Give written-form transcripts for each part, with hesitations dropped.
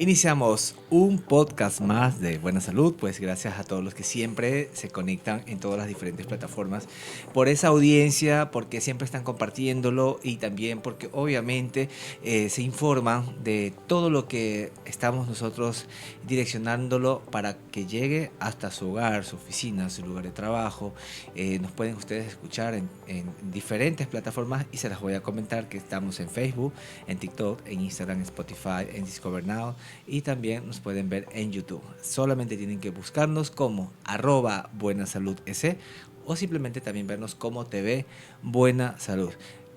Iniciamos un podcast más de Buena Salud, pues gracias a todos los que siempre se conectan en todas las diferentes plataformas, por esa audiencia, porque siempre están compartiéndolo y también porque obviamente se informan de todo lo que estamos nosotros direccionándolo para que llegue hasta su hogar, su oficina, su lugar de trabajo. Nos pueden ustedes escuchar en diferentes plataformas y se las voy a comentar que estamos en Facebook, en TikTok, en Instagram, en Spotify, en Discover Now. Y también nos pueden ver en YouTube. Solamente tienen que buscarnos como @buenasaludec o simplemente también vernos como TV Buena Salud.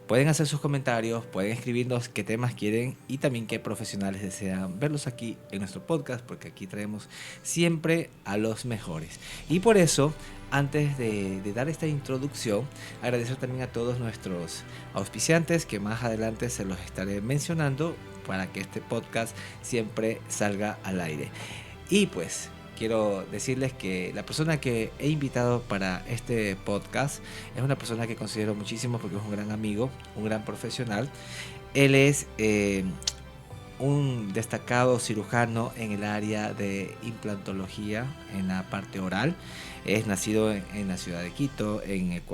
Pueden hacer sus comentarios, pueden escribirnos qué temas quieren y también qué profesionales desean verlos aquí en nuestro podcast, porque aquí traemos siempre a los mejores. Y por eso, antes de dar esta introducción, agradecer también a todos nuestros auspiciantes que más adelante se los estaré mencionando para que este podcast siempre salga al aire. Y pues quiero decirles que la persona que he invitado para este podcast es una persona que considero muchísimo porque es un gran amigo, un gran profesional. Él es un destacado cirujano en el área de implantología en la parte oral. Es nacido en la ciudad de Quito,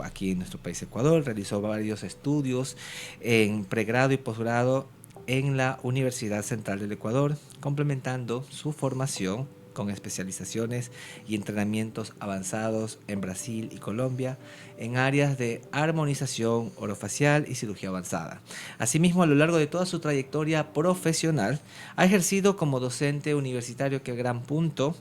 aquí en nuestro país Ecuador. Realizó varios estudios en pregrado y posgrado en la Universidad Central del Ecuador, complementando su formación con especializaciones y entrenamientos avanzados en Brasil y Colombia en áreas de armonización orofacial y cirugía avanzada. Asimismo, a lo largo de toda su trayectoria profesional, ha ejercido como docente universitario, que gran punto,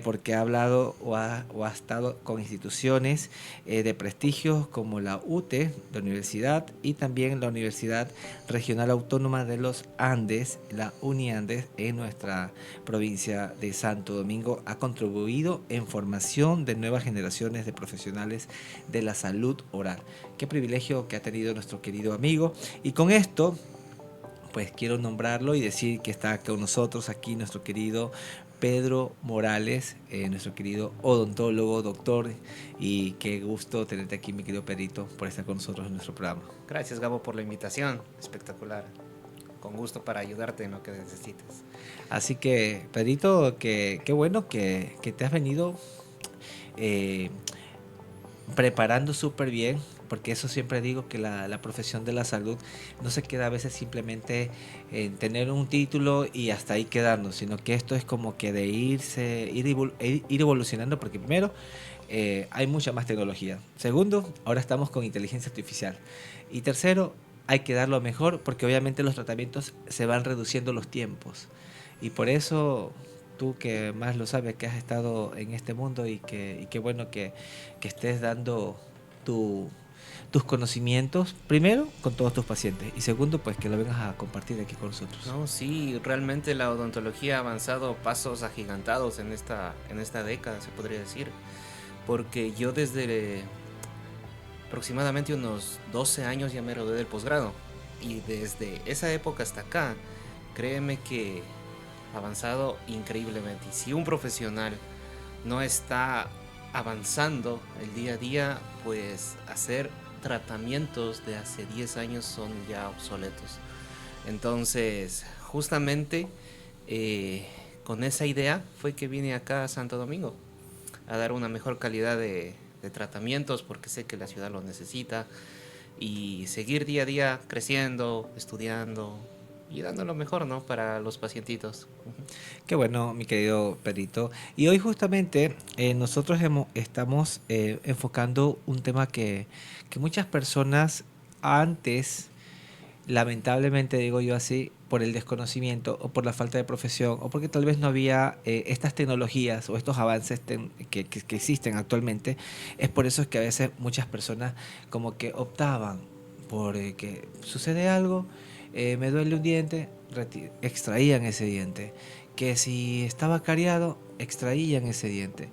porque ha hablado o ha estado con instituciones de prestigio como la UTE, la universidad, y también la Universidad Regional Autónoma de los Andes, la UNIANDES, en nuestra provincia de Santo Domingo. Ha contribuido en formación de nuevas generaciones de profesionales de la salud oral. Qué privilegio que ha tenido nuestro querido amigo. Y con esto, pues quiero nombrarlo y decir que está con nosotros aquí nuestro querido Pedro Morales, nuestro querido odontólogo, doctor, y qué gusto tenerte aquí, mi querido Pedrito, por estar con nosotros en nuestro programa. Gracias, Gabo, por la invitación. Espectacular. Con gusto para ayudarte en lo que necesites. Así que, Pedrito, qué bueno que te has venido eh, preparando súper bien, porque eso siempre digo, que la profesión de la salud no se queda a veces simplemente en tener un título y hasta ahí quedarnos, sino que esto es como que de ir evolucionando, porque primero hay mucha más tecnología. Segundo, ahora estamos con inteligencia artificial. Y tercero, hay que dar lo mejor, porque obviamente los tratamientos se van reduciendo los tiempos. Y por eso tú, que más lo sabes, que has estado en este mundo, y qué bueno que estés dando tu, tus conocimientos, primero con todos tus pacientes y segundo, pues que lo vengas a compartir aquí con nosotros. No, sí, realmente la odontología ha avanzado pasos agigantados en esta década, se podría decir. Porque yo desde aproximadamente unos 12 años ya me gradué del posgrado. Y desde esa época hasta acá, créeme que ha avanzado increíblemente. Y si un profesional no está avanzando el día a día, pues hacer tratamientos de hace 10 años son ya obsoletos. Entonces, justamente con esa idea fue que vine acá a Santo Domingo a dar una mejor calidad de tratamientos, porque sé que la ciudad lo necesita, y seguir día a día creciendo, estudiando y dando lo mejor, ¿no?, para los pacientitos. Qué bueno, mi querido Pedrito. Y hoy justamente nosotros estamos enfocando un tema que muchas personas antes, lamentablemente digo yo así, por el desconocimiento o por la falta de profesión o porque tal vez no había estas tecnologías o estos avances que existen actualmente, es por eso que a veces muchas personas como que optaban por que sucede algo, me duele un diente, extraían ese diente, que si estaba cariado, extraían ese diente,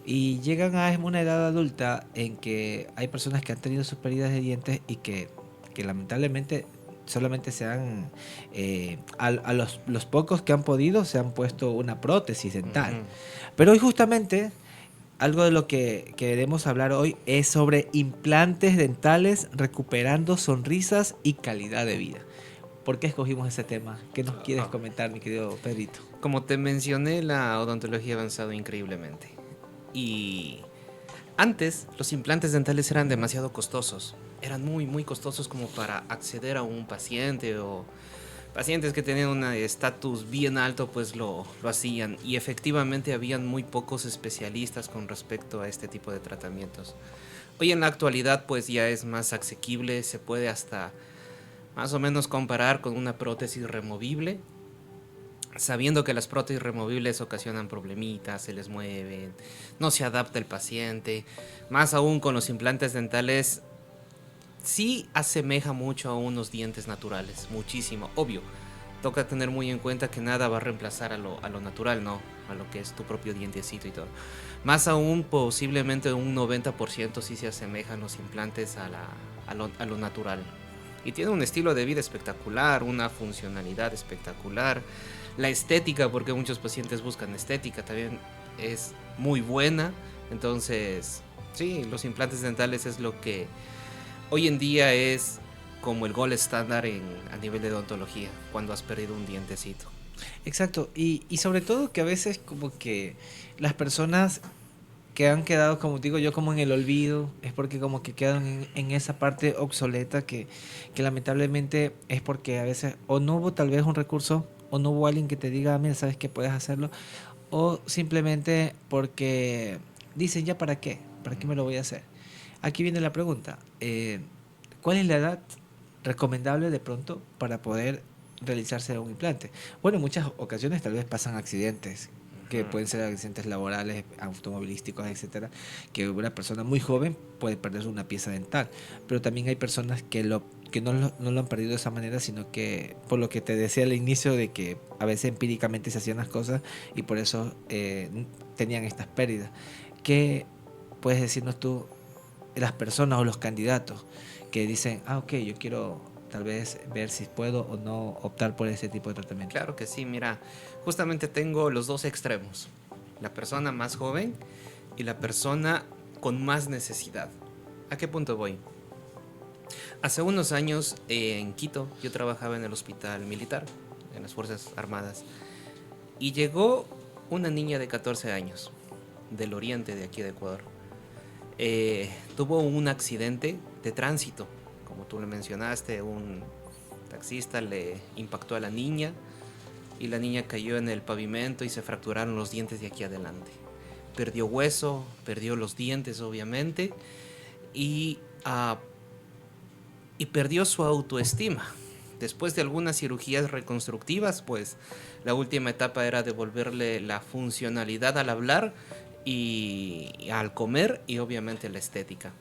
y llegan a una edad adulta en que hay personas que han tenido sus pérdidas de dientes y que lamentablemente solamente a los pocos que han podido se han puesto una prótesis dental. Ujú. Pero hoy justamente algo de lo que queremos hablar hoy es sobre implantes dentales recuperando sonrisas y calidad de vida. ¿Por qué escogimos ese tema? ¿Qué nos quieres comentar, mi querido Pedrito? Como te mencioné, la odontología ha avanzado increíblemente. Y antes los implantes dentales eran demasiado costosos. Eran muy, muy costosos como para acceder a un paciente, o pacientes que tenían un estatus bien alto pues lo hacían. Y efectivamente habían muy pocos especialistas con respecto a este tipo de tratamientos. Hoy en la actualidad pues ya es más asequible, se puede hasta más o menos comparar con una prótesis removible, sabiendo que las prótesis removibles ocasionan problemitas, se les mueven, no se adapta el paciente. Más aún con los implantes dentales, sí asemeja mucho a unos dientes naturales, muchísimo, obvio. Toca tener muy en cuenta que nada va a reemplazar a lo natural, ¿no? A lo que es tu propio dientecito y todo. Más aún, posiblemente un 90% sí se asemejan los implantes a lo natural. Y tiene un estilo de vida espectacular, una funcionalidad espectacular. La estética, porque muchos pacientes buscan estética, también es muy buena. Entonces, sí, los implantes dentales es lo que hoy en día es como el gold estándar a nivel de odontología, cuando has perdido un dientecito. Exacto, y sobre todo que a veces como que las personas que han quedado, como digo yo, como en el olvido, es porque como que quedan en esa parte obsoleta que lamentablemente es porque a veces o no hubo tal vez un recurso o no hubo alguien que te diga, mira, sabes que puedes hacerlo, o simplemente porque dicen, ya para qué me lo voy a hacer. Aquí viene la pregunta, ¿cuál es la edad recomendable de pronto para poder realizarse un implante? Bueno, en muchas ocasiones tal vez pasan accidentes, que pueden ser accidentes laborales, automovilísticos, etcétera, que una persona muy joven puede perder una pieza dental, pero también hay personas que no lo han perdido de esa manera, sino que por lo que te decía al inicio de que a veces empíricamente se hacían las cosas y por eso tenían estas pérdidas. ¿Qué puedes decirnos tú, las personas o los candidatos que dicen, ah, ok, yo quiero tal vez ver si puedo o no optar por ese tipo de tratamiento? Claro que sí, mira, justamente tengo los dos extremos, la persona más joven y la persona con más necesidad. ¿A qué punto voy? Hace unos años en Quito yo trabajaba en el hospital militar, en las Fuerzas Armadas, y llegó una niña de 14 años, del oriente de aquí de Ecuador. Tuvo un accidente de tránsito, como tú le mencionaste, un taxista le impactó a la niña y la niña cayó en el pavimento y se fracturaron los dientes de aquí adelante. Perdió hueso, perdió los dientes obviamente y, uh, y perdió su autoestima. Después de algunas cirugías reconstructivas, pues la última etapa era devolverle la funcionalidad al hablar y al comer y obviamente la estética.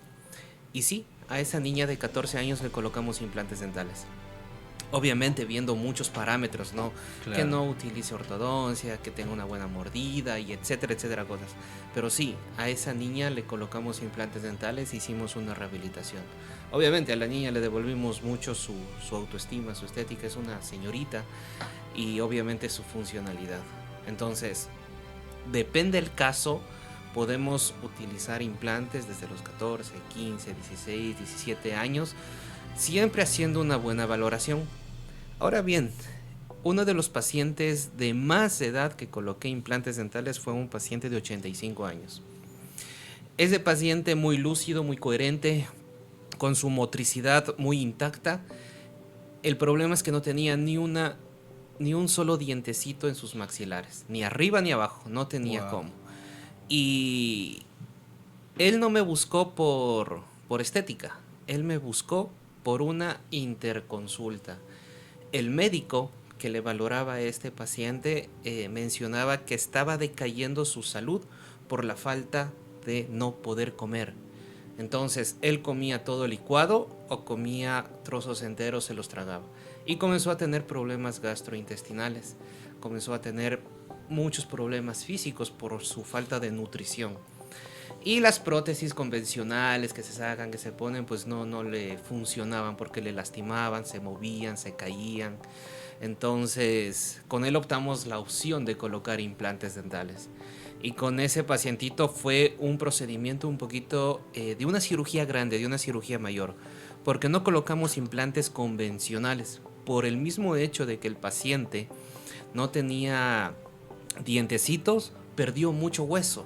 Y sí, a esa niña de 14 años le colocamos implantes dentales. Obviamente viendo muchos parámetros, ¿no? Claro. Que no utilice ortodoncia, que tenga una buena mordida y etcétera, etcétera cosas. Pero sí, a esa niña le colocamos implantes dentales, hicimos una rehabilitación. Obviamente a la niña le devolvimos mucho su autoestima, su estética, es una señorita, y obviamente su funcionalidad. Entonces, depende del caso, podemos utilizar implantes desde los 14, 15, 16, 17 años, siempre haciendo una buena valoración. Ahora bien, uno de los pacientes de más edad que coloqué implantes dentales fue un paciente de 85 años. Ese paciente muy lúcido, muy coherente, con su motricidad muy intacta. El problema es que no tenía ni un solo dientecito en sus maxilares, ni arriba ni abajo, no tenía cómo. Y él no me buscó por estética, él me buscó por una interconsulta. El médico que le valoraba a este paciente mencionaba que estaba decayendo su salud por la falta de no poder comer. Entonces él comía todo licuado o comía trozos enteros, se los tragaba. Y comenzó a tener problemas gastrointestinales, comenzó a tener muchos problemas físicos por su falta de nutrición. Y las prótesis convencionales que se sacan, que se ponen, pues no le funcionaban porque le lastimaban, se movían, se caían. Entonces, con él optamos la opción de colocar implantes dentales. Y con ese pacientito fue un procedimiento un poquito de una cirugía grande, de una cirugía mayor, porque no colocamos implantes convencionales, por el mismo hecho de que el paciente no tenía dientecitos, perdió mucho hueso.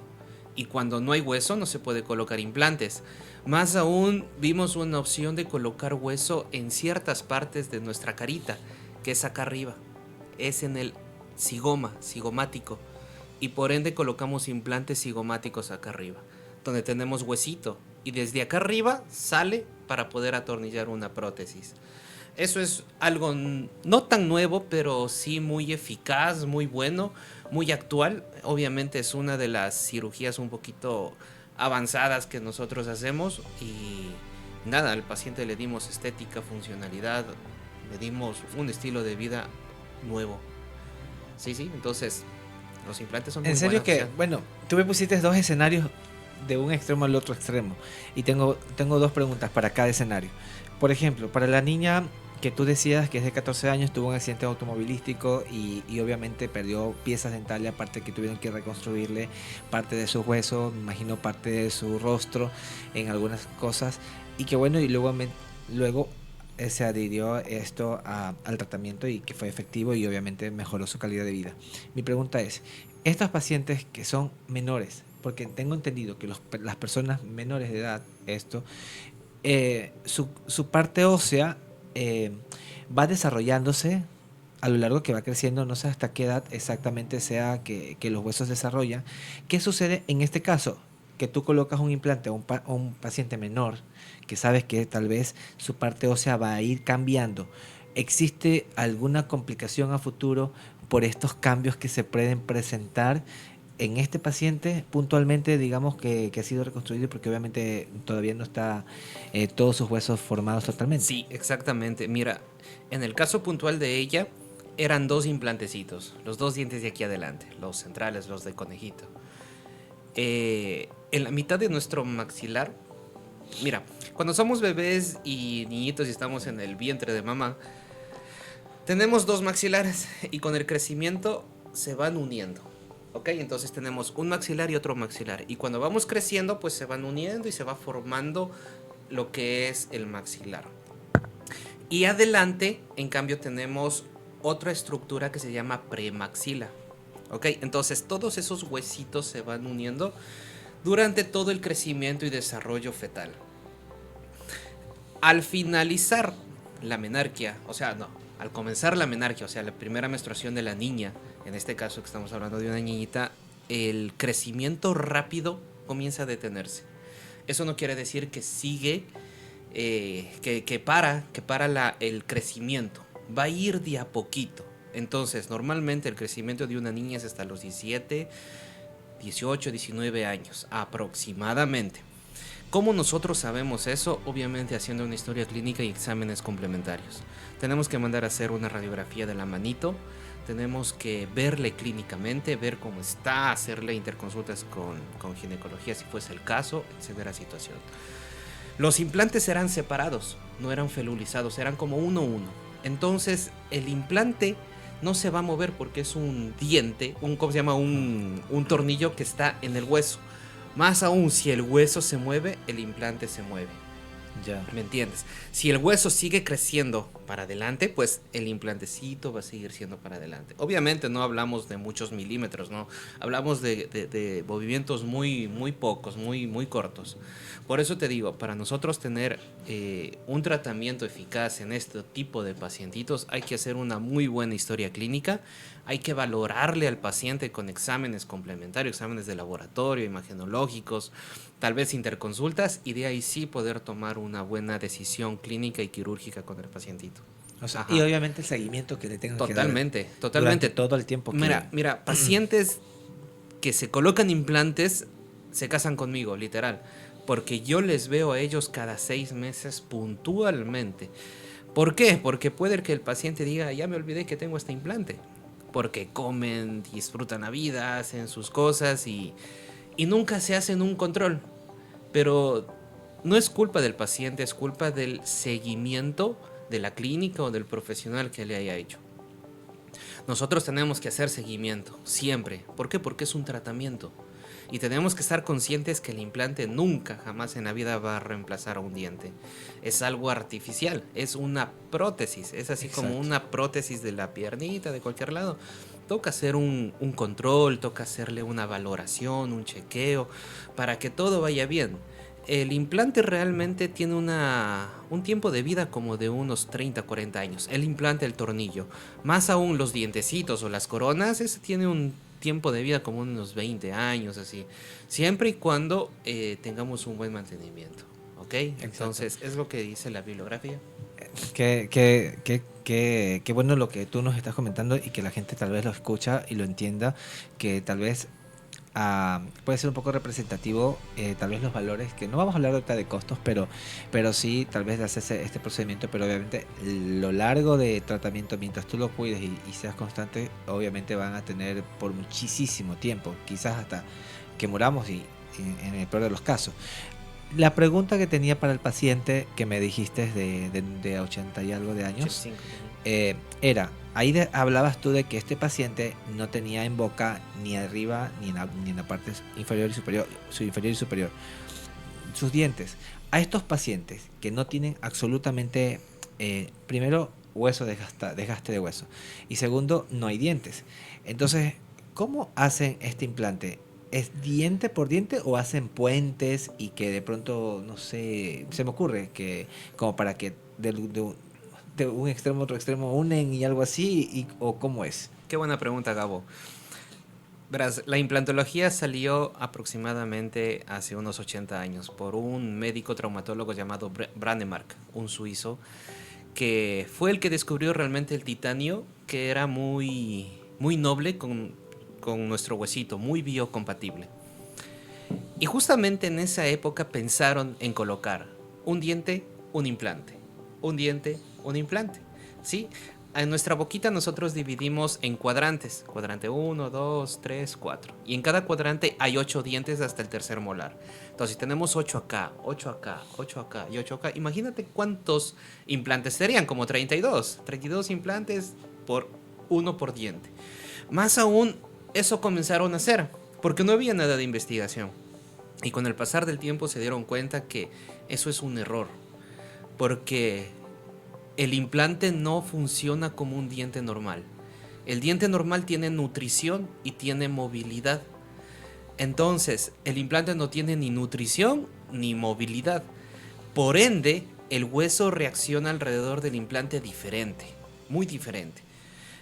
Y cuando no hay hueso no se puede colocar implantes. Más aún vimos una opción de colocar hueso en ciertas partes de nuestra carita, que es acá arriba. Es en el cigomático. Y por ende colocamos implantes cigomáticos acá arriba, donde tenemos huesito. Y desde acá arriba sale para poder atornillar una prótesis. Eso es algo no tan nuevo, pero sí muy eficaz, muy bueno, muy actual. Obviamente es una de las cirugías un poquito avanzadas que nosotros hacemos. Y nada, al paciente le dimos estética, funcionalidad, le dimos un estilo de vida nuevo. Sí, entonces los implantes son muy En serio buenas, que, o sea, bueno, tú me pusiste dos escenarios de un extremo al otro extremo. Y tengo dos preguntas para cada escenario. Por ejemplo, para la niña que tú decías que es de 14 años, tuvo un accidente automovilístico y obviamente perdió piezas dentales, aparte que tuvieron que reconstruirle parte de sus huesos, me imagino parte de su rostro en algunas cosas. Y que bueno, y luego se adhirió esto al tratamiento y que fue efectivo y obviamente mejoró su calidad de vida. Mi pregunta es, estos pacientes que son menores, porque tengo entendido que las personas menores de edad, su parte ósea va desarrollándose a lo largo que va creciendo, no sé hasta qué edad exactamente sea que los huesos desarrollan. ¿Qué sucede en este caso? Que tú colocas un implante a un paciente menor que sabes que tal vez su parte ósea va a ir cambiando. ¿Existe alguna complicación a futuro por estos cambios que se pueden presentar en este paciente puntualmente, digamos que ha sido reconstruido porque obviamente todavía no está todos sus huesos formados totalmente? sí, exactamente. Mira, en el caso puntual de ella, eran dos implantecitos, los dos dientes de aquí adelante, los centrales, los de conejito. En la mitad de nuestro maxilar, mira, cuando somos bebés y niñitos y estamos en el vientre de mamá, tenemos dos maxilares y con el crecimiento se van uniendo. ¿Ok? Entonces tenemos un maxilar y otro maxilar. Y cuando vamos creciendo, pues se van uniendo y se va formando lo que es el maxilar. Y adelante, en cambio, tenemos otra estructura que se llama premaxila. ¿Ok? Entonces todos esos huesitos se van uniendo durante todo el crecimiento y desarrollo fetal. Al finalizar la menarquia, o sea, no, al comenzar la menarquia, o sea, la primera menstruación de la niña, en este caso que estamos hablando de una niñita, el crecimiento rápido comienza a detenerse. Eso no quiere decir que sigue, que para el crecimiento. Va a ir de a poquito. Entonces, normalmente el crecimiento de una niña es hasta los 17, 18, 19 años, aproximadamente. ¿Cómo nosotros sabemos eso? Obviamente haciendo una historia clínica y exámenes complementarios. Tenemos que mandar a hacer una radiografía de la manito, tenemos que verle clínicamente, ver cómo está, hacerle interconsultas con ginecología si fuese el caso, etcétera situación. Los implantes eran separados, no eran felulizados, eran como uno a uno. Entonces el implante no se va a mover porque es un diente, ¿cómo se llama? Un tornillo que está en el hueso. Más aún, si el hueso se mueve, el implante se mueve. Ya. ¿Me entiendes? Si el hueso sigue creciendo para adelante, pues el implantecito va a seguir siendo para adelante. Obviamente no hablamos de muchos milímetros, ¿no? Hablamos de movimientos muy, muy pocos, muy, muy cortos. Por eso te digo, para nosotros tener un tratamiento eficaz en este tipo de pacientitos, hay que hacer una muy buena historia clínica, hay que valorarle al paciente con exámenes complementarios, exámenes de laboratorio, imagenológicos, tal vez interconsultas, y de ahí sí poder tomar una buena decisión clínica y quirúrgica con el pacientito. O sea, y obviamente el seguimiento que le tengan que dar Totalmente. durante todo el tiempo que... Mira, pacientes que se colocan implantes se casan conmigo, literal, porque yo les veo a ellos cada 6 meses puntualmente. ¿Por qué? Porque puede que el paciente diga, ya me olvidé que tengo este implante, porque comen, disfrutan la vida, hacen sus cosas y nunca se hacen un control. Pero no es culpa del paciente, es culpa del seguimiento de la clínica o del profesional que le haya hecho. Nosotros tenemos que hacer seguimiento, siempre. ¿Por qué? Porque es un tratamiento. Y tenemos que estar conscientes que el implante nunca, jamás en la vida va a reemplazar a un diente. Es algo artificial, es una prótesis. Es así. Exacto. Como una prótesis de la piernita, de cualquier lado. toca hacer un control, toca hacerle una valoración, un chequeo, para que todo vaya bien. El implante realmente tiene un tiempo de vida como de unos 30, 40 años. El implante, el tornillo. Más aún los dientecitos o las coronas, ese tiene un tiempo de vida como unos 20 años, así. Siempre y cuando tengamos un buen mantenimiento. ¿Ok? Entonces, es lo que dice la bibliografía. Qué bueno lo que tú nos estás comentando y que la gente tal vez lo escucha y lo entienda, que tal vez puede ser un poco representativo, tal vez los valores, que no vamos a hablar ahorita de costos, pero sí tal vez de hacerse este procedimiento, pero obviamente lo largo de tratamiento, mientras tú lo cuides y seas constante, obviamente van a tener por muchísimo tiempo, quizás hasta que muramos y en el peor de los casos. La pregunta que tenía para el paciente que me dijiste de 80 y algo de años, 85. era, ahí hablabas tú de que este paciente no tenía en boca ni arriba ni en la parte inferior y superior, su inferior y superior, sus dientes. A estos pacientes que no tienen absolutamente, primero, desgaste de hueso, y segundo, no hay dientes. Entonces, ¿cómo hacen este implante? ¿Es diente por diente o hacen puentes y que de pronto, no sé, se me ocurre que como para que de un extremo a otro extremo unen y algo así, o cómo es? Qué buena pregunta, Gabo. Verás, la implantología salió aproximadamente hace unos 80 años por un médico traumatólogo llamado Brandemark, un suizo, que fue el que descubrió realmente el titanio, que era muy, muy noble con nuestro huesito, muy biocompatible. Y justamente en esa época pensaron en colocar un diente, un implante, un diente, un implante, ¿sí? En nuestra boquita nosotros dividimos en cuadrantes, cuadrante 1, 2, 3, 4. Y en cada cuadrante hay 8 dientes hasta el tercer molar. Entonces, si tenemos 8 acá, 8 acá, 8 acá y 8 acá, imagínate cuántos implantes serían, como 32. 32 implantes por uno por diente. Más aún, eso comenzaron a hacer, porque no había nada de investigación. Y con el pasar del tiempo se dieron cuenta que eso es un error, porque el implante no funciona como un diente normal. El diente normal tiene nutrición y tiene movilidad. Entonces, el implante no tiene ni nutrición ni movilidad. Por ende, el hueso reacciona alrededor del implante diferente, muy diferente.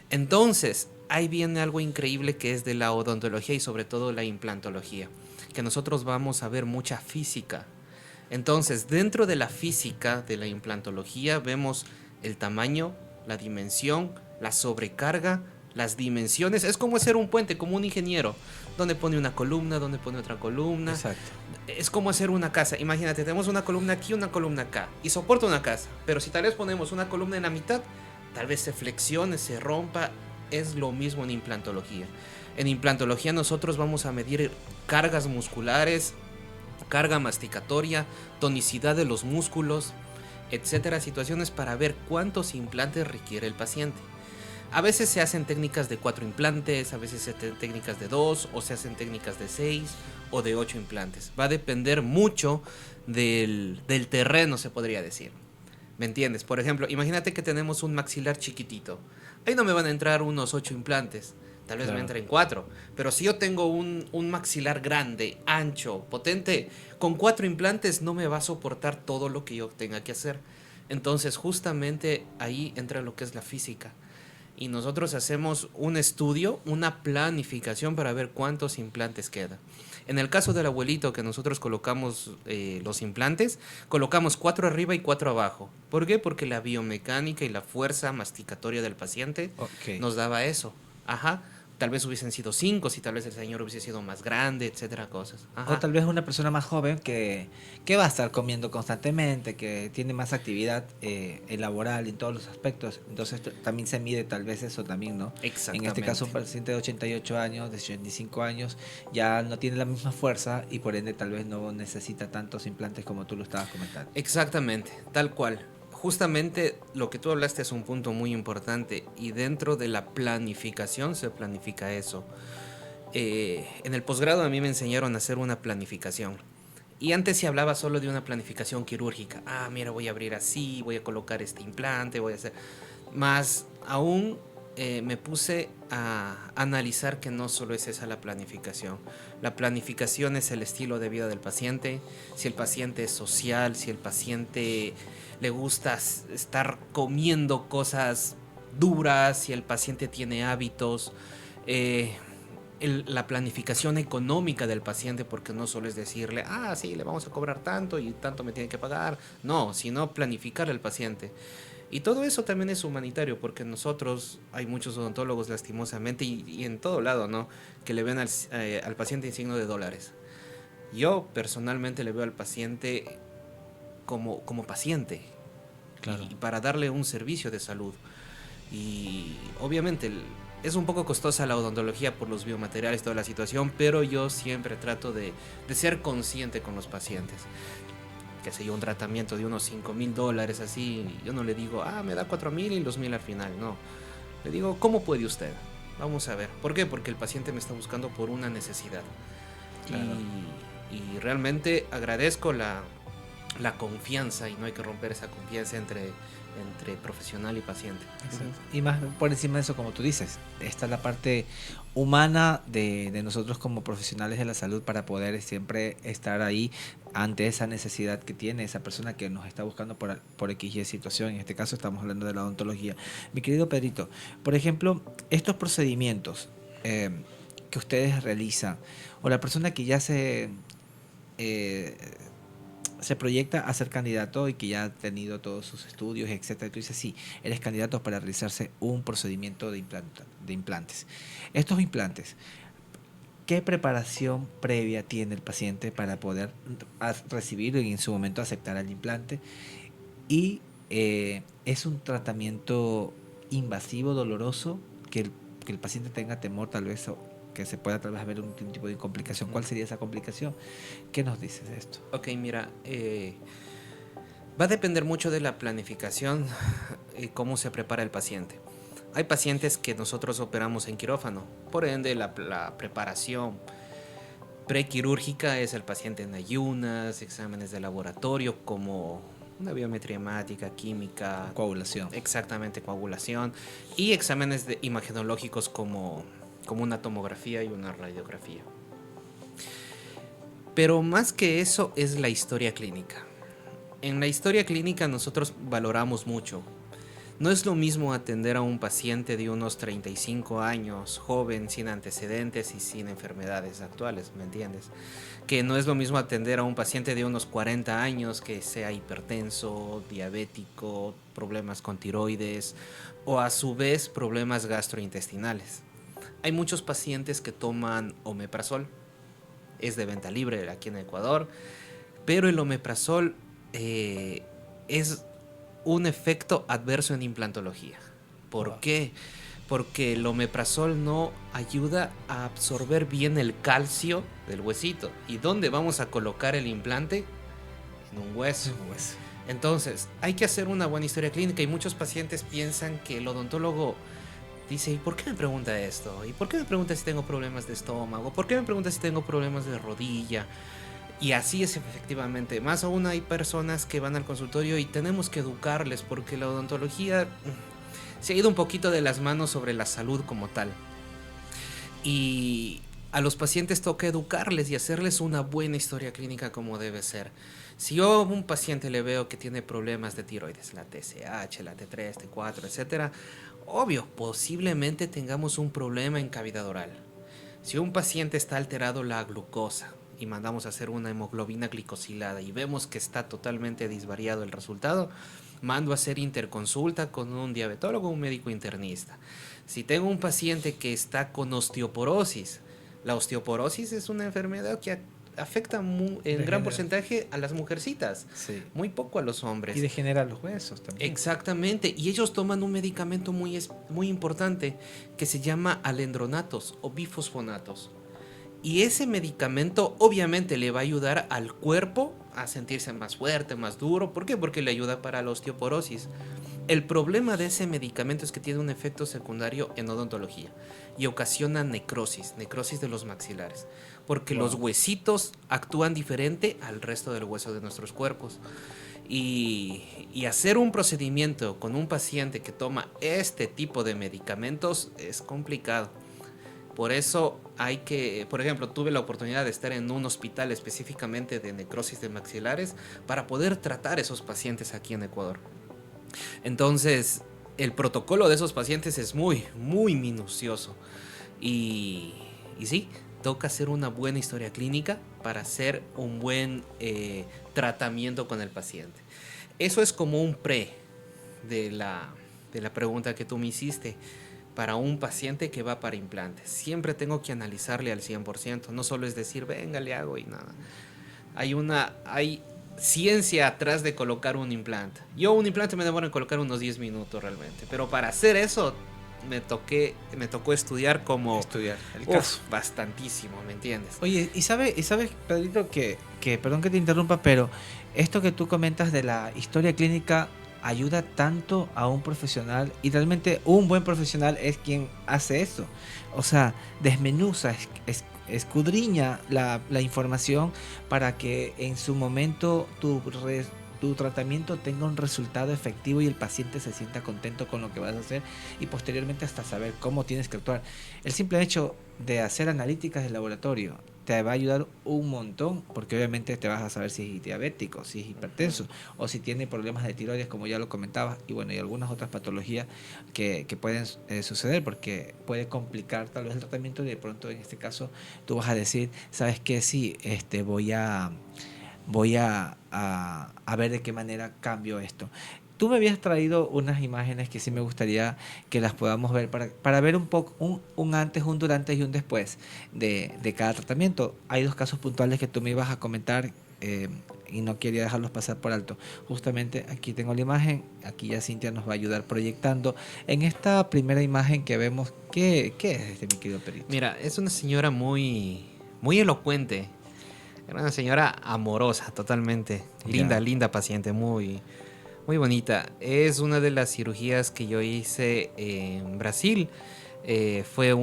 Entonces, ahí viene algo increíble que es de la odontología y sobre todo la implantología, que nosotros vamos a ver mucha física. Entonces, dentro de la física de la implantología vemos el tamaño, la dimensión, la sobrecarga, las dimensiones. Es como hacer un puente, como un ingeniero, donde pone una columna, donde pone otra columna. Exacto. Es como hacer una casa. Imagínate, tenemos una columna aquí, una columna acá, y soporta una casa. Pero si tal vez ponemos una columna en la mitad, tal vez se flexione, se rompa. Es lo mismo en implantología. En implantología nosotros vamos a medir cargas musculares, carga masticatoria, tonicidad de los músculos, etcétera, situaciones para ver cuántos implantes requiere el paciente. A veces se hacen técnicas de 4 implantes, a veces se hacen técnicas de 2, o se hacen técnicas de 6 o de 8 implantes. Va a depender mucho del terreno, se podría decir. ¿Me entiendes? Por ejemplo, imagínate que tenemos un maxilar chiquitito. Ahí no me van a entrar unos 8 implantes. Tal vez me entren 4. Pero si yo tengo un maxilar grande, ancho, potente, con 4 implantes no me va a soportar todo lo que yo tenga que hacer. Entonces, justamente ahí entra lo que es la física. Y nosotros hacemos un estudio, una planificación para ver cuántos implantes quedan. En el caso del abuelito que nosotros colocamos los implantes, colocamos 4 arriba y 4 abajo. ¿Por qué? Porque la biomecánica y la fuerza masticatoria del paciente nos daba eso. Ajá. Tal vez hubiesen sido 5, si tal vez el señor hubiese sido más grande, etcétera, cosas. Ajá. O tal vez una persona más joven que va a estar comiendo constantemente, que tiene más actividad laboral en todos los aspectos. Entonces también se mide tal vez eso también, ¿no? En este caso un paciente de 88 años, de 85 años, ya no tiene la misma fuerza y por ende tal vez no necesita tantos implantes como tú lo estabas comentando. Exactamente, tal cual. Justamente lo que tú hablaste es un punto muy importante y dentro de la planificación se planifica eso. En el posgrado a mí me enseñaron a hacer una planificación y antes se hablaba solo de una planificación quirúrgica. Mira, voy a abrir así, voy a colocar este implante, voy a hacer... Más aún me puse a analizar que no solo es esa la planificación. La planificación es el estilo de vida del paciente, si el paciente es social, si el paciente le gusta estar comiendo cosas duras, si el paciente tiene hábitos, la planificación económica del paciente, porque no solo es decirle, sí, le vamos a cobrar tanto y tanto me tiene que pagar, no, sino planificar al paciente. Y todo eso también es humanitario, porque nosotros, hay muchos odontólogos lastimosamente, y en todo lado, ¿no?, que le ven al paciente en signo de dólares. Yo personalmente le veo al paciente como paciente, Claro. y para darle un servicio de salud. Y obviamente es un poco costosa la odontología por los biomateriales, toda la situación, pero yo siempre trato de ser consciente con los pacientes. Que sé yo, un tratamiento de unos $5,000, así, yo no le digo, me da 4,000 y los 1,000 al final, no. Le digo, ¿cómo puede usted? Vamos a ver. ¿Por qué? Porque el paciente me está buscando por una necesidad. Claro. Y realmente agradezco la confianza, y no hay que romper esa confianza entre profesional y paciente. Exacto. Y más por encima de eso, como tú dices, está la parte humana de nosotros como profesionales de la salud, para poder siempre estar ahí ante esa necesidad que tiene esa persona que nos está buscando por X y situación. En este caso estamos hablando de la odontología. Mi querido Pedrito, por ejemplo, estos procedimientos que ustedes realizan, o la persona que ya se proyecta a ser candidato y que ya ha tenido todos sus estudios, etcétera, tú dices, sí, eres candidato para realizarse un procedimiento de implantes. Estos implantes, ¿qué preparación previa tiene el paciente para poder recibir y en su momento aceptar el implante? Y es un tratamiento invasivo, doloroso, que el paciente tenga temor tal vez, o que se pueda tal vez haber un tipo de complicación. ¿Cuál sería esa complicación? ¿Qué nos dices de esto? Ok, mira, va a depender mucho de la planificación y cómo se prepara el paciente. Hay pacientes que nosotros operamos en quirófano, por ende la preparación prequirúrgica es el paciente en ayunas, exámenes de laboratorio como una biometría hemática, química, coagulación. Exactamente, coagulación, y exámenes imagenológicos como una tomografía y una radiografía. Pero más que eso es la historia clínica. En la historia clínica nosotros valoramos mucho. No es lo mismo atender a un paciente de unos 35 años, joven, sin antecedentes y sin enfermedades actuales, ¿me entiendes? Que no es lo mismo atender a un paciente de unos 40 años que sea hipertenso, diabético, problemas con tiroides o a su vez problemas gastrointestinales. Hay muchos pacientes que toman omeprazol, es de venta libre aquí en Ecuador, pero el omeprazol es un efecto adverso en implantología. ¿Por qué? Porque el omeprazol no ayuda a absorber bien el calcio del huesito. ¿Y dónde vamos a colocar el implante? En un hueso. Entonces, hay que hacer una buena historia clínica, y muchos pacientes piensan que el odontólogo dice, ¿y por qué me pregunta esto? ¿Y por qué me pregunta si tengo problemas de estómago? ¿Por qué me pregunta si tengo problemas de rodilla? Y así es efectivamente. Más aún hay personas que van al consultorio y tenemos que educarles, porque la odontología se ha ido un poquito de las manos sobre la salud como tal. Y a los pacientes toca educarles y hacerles una buena historia clínica como debe ser. Si yo a un paciente le veo que tiene problemas de tiroides, la TSH, la T3, T4, etcétera, obvio, posiblemente tengamos un problema en cavidad oral. Si un paciente está alterado la glucosa y mandamos a hacer una hemoglobina glicosilada y vemos que está totalmente disvariado el resultado, mando a hacer interconsulta con un diabetólogo o un médico internista. Si tengo un paciente que está con osteoporosis, la osteoporosis es una enfermedad que afecta en gran porcentaje a las mujercitas, sí, muy poco a los hombres. Y degenera los huesos también. Exactamente, y ellos toman un medicamento muy importante que se llama alendronatos o bifosfonatos. Y ese medicamento obviamente le va a ayudar al cuerpo a sentirse más fuerte, más duro. ¿Por qué? Porque le ayuda para la osteoporosis. El problema de ese medicamento es que tiene un efecto secundario en odontología y ocasiona necrosis de los maxilares, porque los huesitos actúan diferente al resto del hueso de nuestros cuerpos. Y hacer un procedimiento con un paciente que toma este tipo de medicamentos es complicado. Por eso hay que, por ejemplo, tuve la oportunidad de estar en un hospital específicamente de necrosis de maxilares para poder tratar esos pacientes aquí en Ecuador. Entonces, el protocolo de esos pacientes es muy, muy minucioso. Y sí, toca hacer una buena historia clínica para hacer un buen tratamiento con el paciente. Eso es como un pre de la pregunta que tú me hiciste. Para un paciente que va para implantes, siempre tengo que analizarle al 100%. No solo es decir, venga, le hago y nada. Hay ciencia atrás de colocar un implante. Yo un implante me demoro en colocar unos 10 minutos realmente. Pero para hacer eso me tocó estudiar el caso. Bastantísimo, ¿me entiendes? Oye, y sabes, Pedrito, que perdón que te interrumpa, pero esto que tú comentas de la historia clínica ayuda tanto a un profesional, y realmente un buen profesional es quien hace eso. O sea, desmenuza, escudriña la información para que en su momento tu tratamiento tenga un resultado efectivo y el paciente se sienta contento con lo que vas a hacer, y posteriormente hasta saber cómo tienes que actuar. El simple hecho de hacer analíticas de laboratorio te va a ayudar un montón, porque obviamente te vas a saber si es diabético, si es hipertenso o si tiene problemas de tiroides, como ya lo comentabas, y bueno, y algunas otras patologías que pueden suceder, porque puede complicar tal vez el tratamiento, y de pronto en este caso tú vas a decir, ¿sabes qué? Sí, voy a ver de qué manera cambio esto. Tú me habías traído unas imágenes que sí me gustaría que las podamos ver para ver un poco un antes, un durante y un después de cada tratamiento. Hay dos casos puntuales que tú me ibas a comentar, y no quería dejarlos pasar por alto. Justamente aquí tengo la imagen, aquí ya Cintia nos va a ayudar proyectando. En esta primera imagen que vemos, ¿qué es este, mi querido Perito? Mira, es una señora muy, muy elocuente. Era una señora amorosa, totalmente. Linda, Ya. linda paciente, muy, muy bonita. Es una de las cirugías que yo hice en Brasil. Fue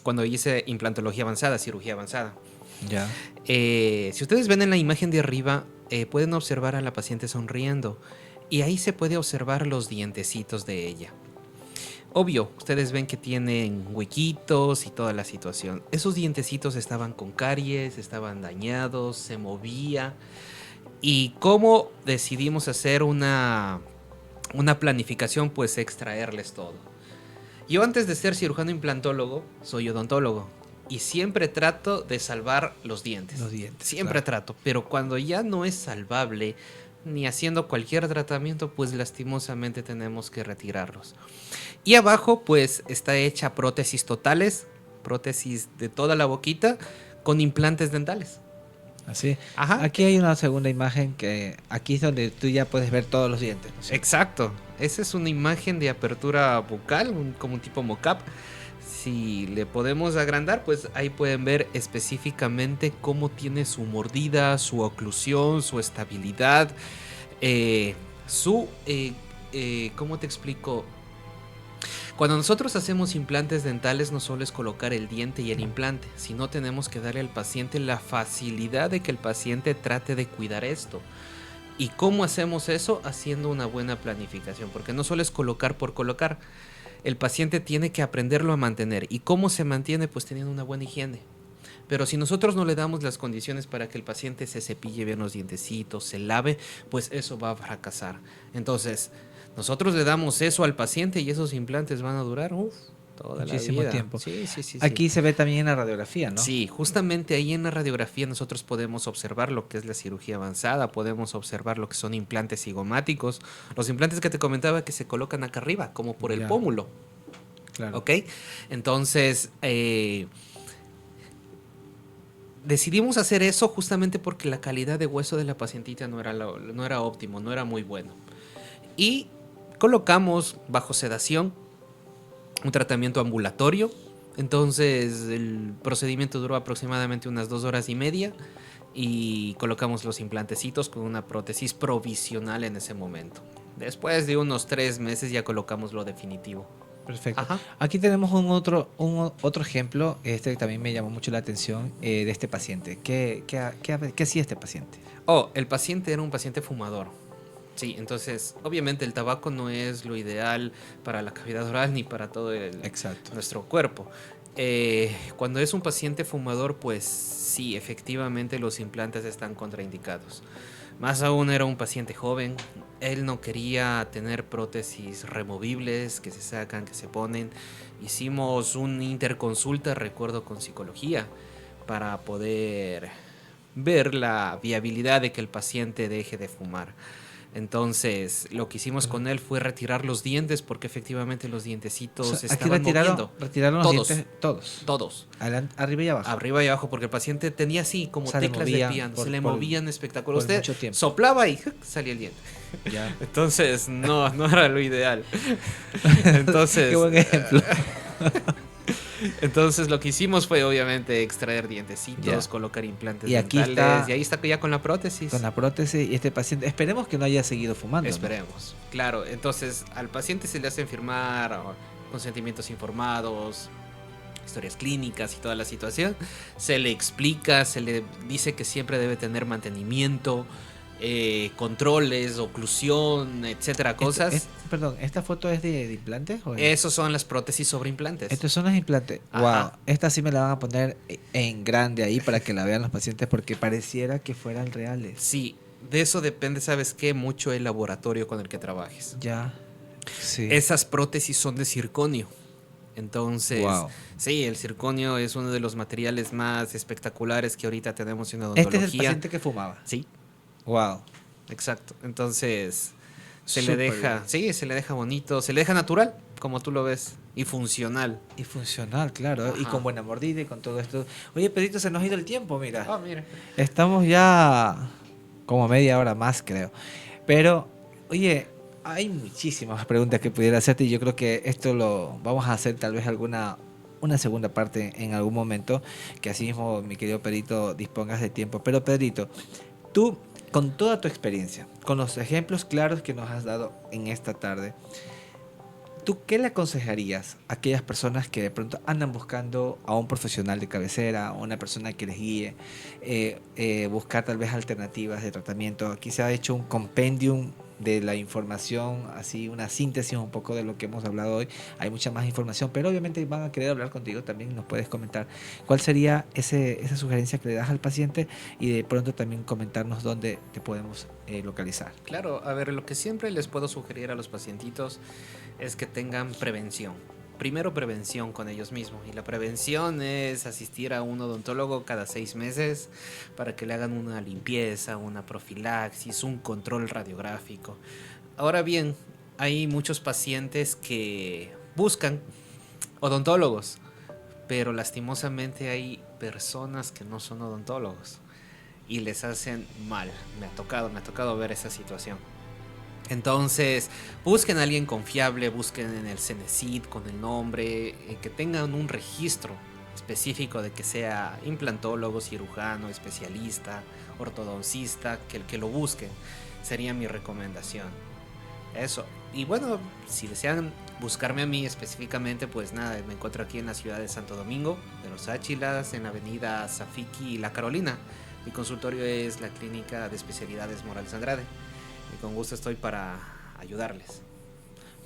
cuando hice implantología avanzada, cirugía avanzada. Ya. Si ustedes ven en la imagen de arriba, pueden observar a la paciente sonriendo. Y ahí se puede observar los dientecitos de ella. Obvio, ustedes ven que tienen huequitos y toda la situación. Esos dientecitos estaban con caries, estaban dañados, se movía. ¿Y cómo decidimos hacer una planificación? Pues extraerles todo. Yo antes de ser cirujano implantólogo, soy odontólogo. Y siempre trato de salvar los dientes. Siempre claro. trato. Pero cuando ya no es salvable, ni haciendo cualquier tratamiento, pues lastimosamente tenemos que retirarlos. Y abajo pues está hecha prótesis totales, prótesis de toda la boquita con implantes dentales. Así. Ajá. Aquí hay una segunda imagen que aquí es donde tú ya puedes ver todos los dientes, ¿no? Exacto. Esa es una imagen de apertura bucal, como un tipo mocap. Si le podemos agrandar, pues ahí pueden ver específicamente cómo tiene su mordida, su oclusión, su estabilidad, ¿cómo te explico? Cuando nosotros hacemos implantes dentales, no solo es colocar el diente y el implante, sino tenemos que darle al paciente la facilidad de que el paciente trate de cuidar esto. ¿Y cómo hacemos eso? Haciendo una buena planificación, porque no solo es colocar por colocar, el paciente tiene que aprenderlo a mantener. ¿Y cómo se mantiene? Pues teniendo una buena higiene. Pero si nosotros no le damos las condiciones para que el paciente se cepille bien los dientecitos, se lave, pues eso va a fracasar. Entonces, nosotros le damos eso al paciente y esos implantes van a durar toda Muchísimo la vida. tiempo. Sí. Aquí se ve también en la radiografía, ¿no? Sí, justamente ahí en la radiografía nosotros podemos observar lo que es la cirugía avanzada, podemos observar lo que son implantes cigomáticos, los implantes que te comentaba que se colocan acá arriba, como por el pómulo. Claro. ¿Ok? Entonces, decidimos hacer eso justamente porque la calidad de hueso de la pacientita no era óptimo, no era muy bueno. Y colocamos bajo sedación un tratamiento ambulatorio. Entonces el procedimiento duró aproximadamente unas 2 horas y media y colocamos los implantecitos con una prótesis provisional en ese momento. Después de unos 3 meses ya colocamos lo definitivo. Perfecto. Ajá. Aquí tenemos otro ejemplo, este que también me llamó mucho la atención, de este paciente. ¿Qué hacía este paciente? Oh, el paciente era un paciente fumador. Sí, entonces, obviamente el tabaco no es lo ideal para la cavidad oral ni para todo Exacto. nuestro cuerpo. Cuando es un paciente fumador, pues sí, efectivamente los implantes están contraindicados. Más aún era un paciente joven, él no quería tener prótesis removibles que se sacan, que se ponen. Hicimos una interconsulta, recuerdo, con psicología para poder ver la viabilidad de que el paciente deje de fumar. Entonces, lo que hicimos con él fue retirar los dientes porque efectivamente los dientecitos se Aquí estaban moviendo. retiraron los Todos, dientes, todos. todos. Arriba y abajo. Arriba y abajo, porque el paciente tenía así O como sea, le teclas de movían piano, por- se le por- movían espectacular. por Usted mucho tiempo. soplaba y ¡juc! Salía el diente. Ya. Entonces, no era lo ideal. Qué Entonces, buen ejemplo. entonces lo que hicimos fue obviamente extraer dientecitos, Ya. colocar implantes Y aquí dentales, está- y ahí está ya con la prótesis. Con la prótesis y este paciente, esperemos que no haya seguido fumando. ¿no? Esperemos. Claro, entonces al paciente se le hacen firmar consentimientos informados, historias clínicas y toda la situación. Se le explica, se le dice que siempre debe tener mantenimiento, controles, oclusión, etcétera, cosas. Perdón, ¿esta foto es de implantes? O Esos son las prótesis sobre implantes. Estos son los implantes. Ajá. Wow, esta sí me la van a poner en grande ahí para que la vean los pacientes porque pareciera que fueran reales. Sí, de eso depende, ¿sabes qué? Mucho el laboratorio con el que trabajes. Ya. Sí. Esas prótesis son de circonio. Entonces, Wow. sí, el circonio es uno de los materiales más espectaculares que ahorita tenemos en Este odontología. es el paciente que fumaba. Sí, Wow. exacto. Entonces, se Súper le deja, bien. sí, se le deja bonito, se le deja natural, como tú lo ves, y funcional. Y funcional, claro. Y Ajá. con buena mordida y con todo esto. Oye, Pedrito, se nos ha ido el tiempo, mira. Ah, mira. Estamos ya como media hora más, creo. Pero, oye, hay muchísimas preguntas que pudiera hacerte y yo creo que esto lo vamos a hacer tal vez una segunda parte en algún momento, que así mismo, mi querido Pedrito, dispongas de tiempo. Pero, Pedrito, tú, con toda tu experiencia, con los ejemplos claros que nos has dado en esta tarde, ¿tú qué le aconsejarías a aquellas personas que de pronto andan buscando a un profesional de cabecera, a una persona que les guíe, buscar tal vez alternativas de tratamiento? Aquí se ha hecho un compendium de la información, así una síntesis un poco de lo que hemos hablado hoy. Hay mucha más información, pero obviamente van a querer hablar contigo también. Nos puedes comentar cuál sería esa sugerencia que le das al paciente y de pronto también comentarnos dónde te podemos localizar. Claro, a ver, lo que siempre les puedo sugerir a los pacientitos es que tengan prevención. Primero prevención con ellos mismos, y la prevención es asistir a un odontólogo cada 6 meses para que le hagan una limpieza, una profilaxis, un control radiográfico. Ahora bien, hay muchos pacientes que buscan odontólogos, pero lastimosamente hay personas que no son odontólogos y les hacen mal. Me ha tocado ver esa situación. Entonces, busquen a alguien confiable, busquen en el Cenecit con el nombre, que tengan un registro específico de que sea implantólogo, cirujano, especialista, ortodoncista, que lo busquen. Sería mi recomendación. Eso. Y bueno, si desean buscarme a mí específicamente, pues nada, me encuentro aquí en la ciudad de Santo Domingo, de Los Áchilas, en la avenida Zafiki y La Carolina. Mi consultorio es la Clínica de Especialidades Morales Andrade. Y con gusto estoy para ayudarles.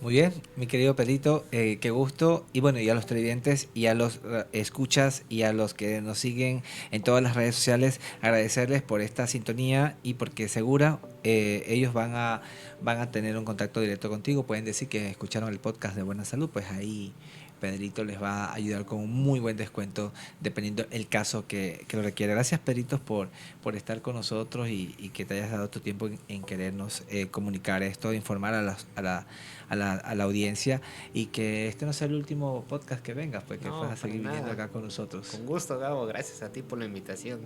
Muy bien, mi querido Pedrito, qué gusto. Y bueno, y a los televidentes y a los escuchas y a los que nos siguen en todas las redes sociales, agradecerles por esta sintonía y porque segura ellos van a tener un contacto directo contigo. Pueden decir que escucharon el podcast de Buena Salud, pues ahí Pedrito les va a ayudar con un muy buen descuento dependiendo el caso que lo requiera. Gracias, Pedritos, por estar con nosotros y que te hayas dado tu tiempo en querernos comunicar esto, informar a la audiencia y que este no sea el último podcast que vengas, pues que No, vas a seguir para viniendo nada. acá con nosotros. Con gusto, Gabo. Gracias a ti por la invitación.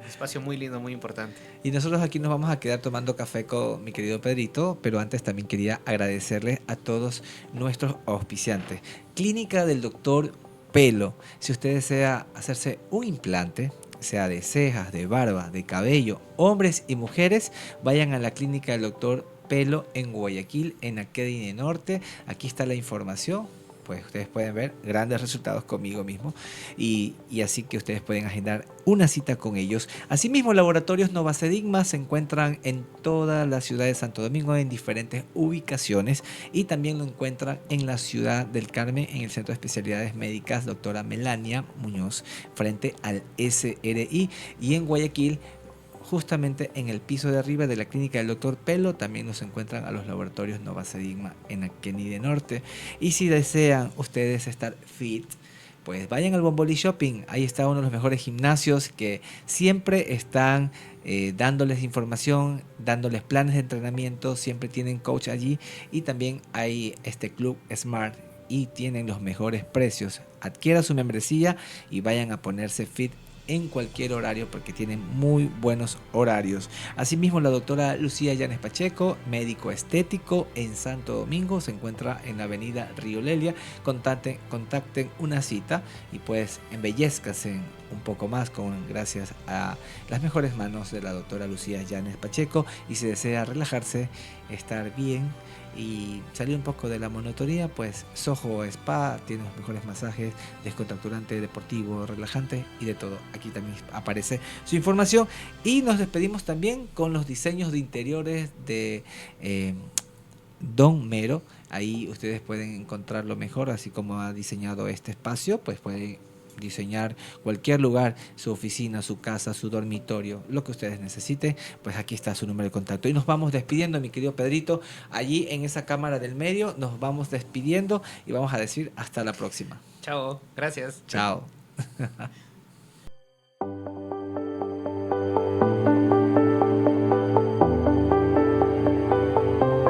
Espacio muy lindo, muy importante. Y nosotros aquí nos vamos a quedar tomando café con mi querido Pedrito, pero antes también quería agradecerles a todos nuestros auspiciantes. Clínica del Doctor Pelo. Si usted desea hacerse un implante, sea de cejas, de barba, de cabello, hombres y mujeres, vayan a la Clínica del Doctor Pelo en Guayaquil, en Academy Norte. Aquí está la información. Pues ustedes pueden ver grandes resultados conmigo mismo y así que ustedes pueden agendar una cita con ellos. Asimismo, Laboratorios Novacedigma se encuentran en toda la ciudad de Santo Domingo en diferentes ubicaciones y también lo encuentran en la ciudad del Carmen, en el Centro de Especialidades Médicas Doctora Melania Muñoz, frente al SRI, y en Guayaquil, justamente en el piso de arriba de la clínica del Dr. Pelo, también nos encuentran a los laboratorios Novacedigma en Aqueni de Norte. Y si desean ustedes estar fit, pues vayan al Bomboli Shopping. Ahí está uno de los mejores gimnasios que siempre están dándoles información, dándoles planes de entrenamiento, siempre tienen coach allí y también hay este club Smart y tienen los mejores precios. Adquiera su membresía y vayan a ponerse fit en cualquier horario porque tienen muy buenos horarios. Asimismo, la doctora Lucía Llanes Pacheco, médico estético en Santo Domingo, se encuentra en la avenida Río Lelia. Contacten una cita y pues embellezcase un poco más gracias a las mejores manos de la doctora Lucía Llanes Pacheco. Y si desea relajarse, estar bien y salir un poco de la monotonía, pues Soho Spa tiene los mejores masajes, descontracturante, deportivo, relajante y de todo. Aquí también aparece su información y nos despedimos también con los diseños de interiores de Don Mero. Ahí ustedes pueden encontrar lo mejor, así como ha diseñado este espacio, pues pueden diseñar cualquier lugar, su oficina, su casa, su dormitorio, lo que ustedes necesiten, pues aquí está su número de contacto. Y nos vamos despidiendo, mi querido Pedrito, allí en esa cámara del medio, nos vamos despidiendo y vamos a decir hasta la próxima. Chao, gracias. Chao.